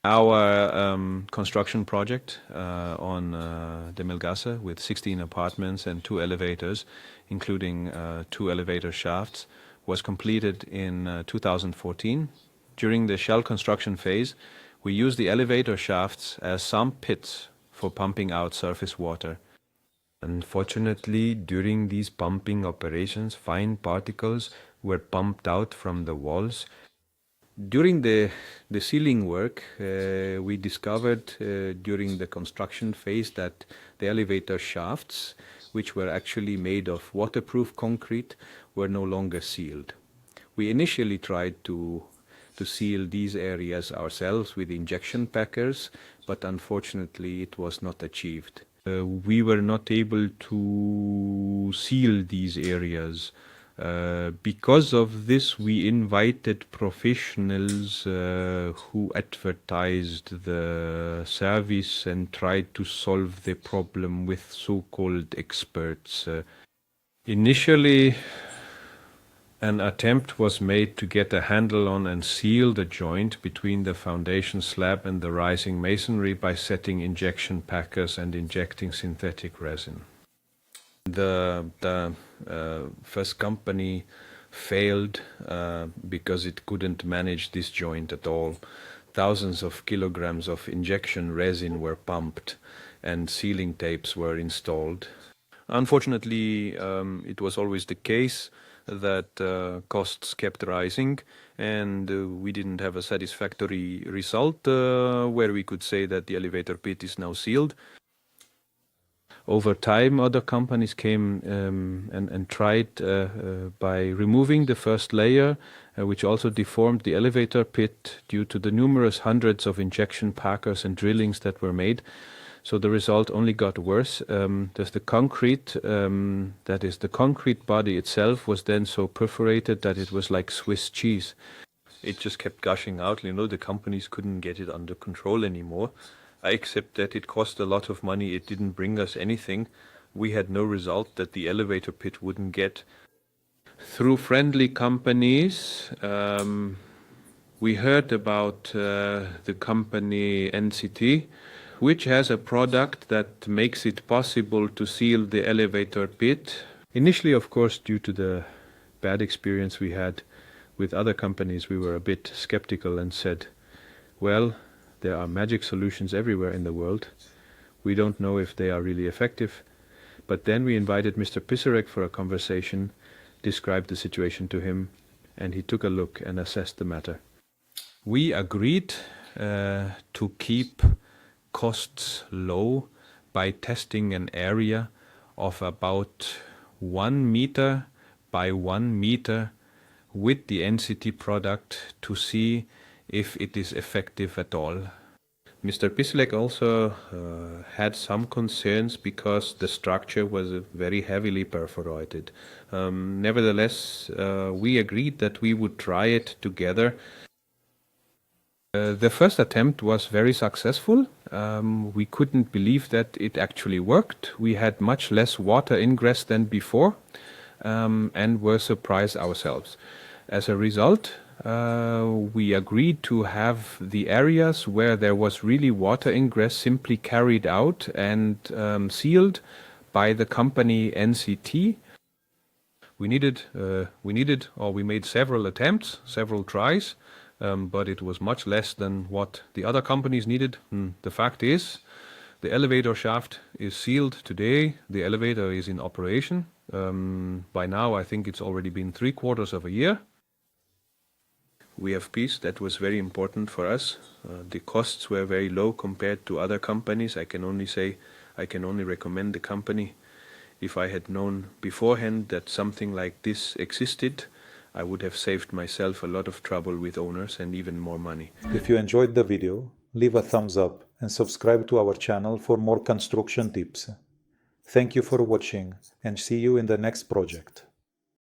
Our construction project on the Melgasse with 16 apartments and 2 elevators, including 2 elevator shafts, was completed in 2014. During the shell construction phase, we used the elevator shafts as sump pits for pumping out surface water. Unfortunately, during these pumping operations, fine particles were pumped out from the walls. During the sealing work, we discovered during the construction phase that the elevator shafts, which were actually made of waterproof concrete, were no longer sealed. We initially tried to seal these areas ourselves with injection packers, but unfortunately it was not achieved. We were not able to seal these areas. Because of this, we invited professionals who advertised the service and tried to solve the problem with so-called experts. Initially, an attempt was made to get a handle on and seal the joint between the foundation slab and the rising masonry by setting injection packers and injecting synthetic resin. The first company failed because it couldn't manage this joint at all. Thousands of kilograms of injection resin were pumped and sealing tapes were installed. Unfortunately, it was always the case that costs kept rising, and we didn't have a satisfactory result where we could say that the elevator pit is now sealed. Over time, other companies came and tried by removing the first layer, which also deformed the elevator pit due to the numerous hundreds of injection packers and drillings that were made. So the result only got worse. There's the concrete, that is, the concrete body itself was then so perforated that it was like Swiss cheese. It just kept gushing out. The companies couldn't get it under control anymore. I accept that it cost a lot of money. It didn't bring us anything. We had no result that the elevator pit wouldn't get. Through friendly companies, we heard about the company NCT, which has a product that makes it possible to seal the elevator pit. Initially, of course, due to the bad experience we had with other companies, we were a bit skeptical and said, well, there are magic solutions everywhere in the world. We don't know if they are really effective. But then we invited Mr. Pisarek for a conversation, described the situation to him, and he took a look and assessed the matter. We agreed to keep costs low by testing an area of about 1 meter by 1 meter with the NCT product to see if it is effective at all. Mr. Pislek also had some concerns because the structure was very heavily perforated. Nevertheless, we agreed that we would try it together. The first attempt was very successful. We couldn't believe that it actually worked. We had much less water ingress than before and were surprised ourselves. As a result, we agreed to have the areas where there was really water ingress simply carried out and sealed by the company NCT. We made several attempts, several tries, but it was much less than what the other companies needed. The fact is, the elevator shaft is sealed today. The elevator is in operation. By now, I think it's already been 3/4 of a year. We have peace. That was very important for us. The costs were very low compared to other companies. I can only recommend the company. If I had known beforehand that something like this existed, I would have saved myself a lot of trouble with owners and even more money. If you enjoyed the video, leave a thumbs up and subscribe to our channel for more construction tips. Thank you for watching and see you in the next project.